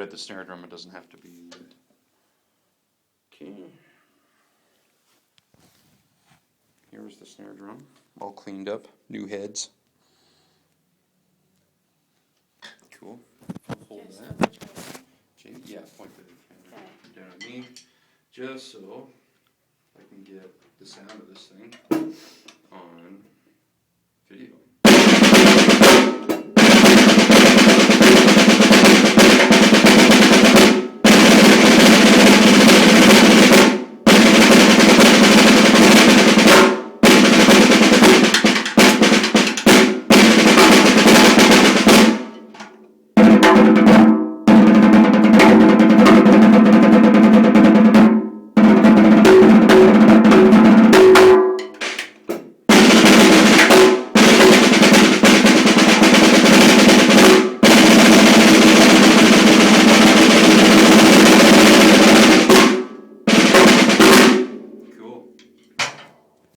at the snare drum, it doesn't have to be. Okay. Here's the snare drum, all cleaned up, new heads. Cool. I'll hold Okay, so that. which way? Jamie, yeah, point the camera down at me, just so I can get the sound of this thing.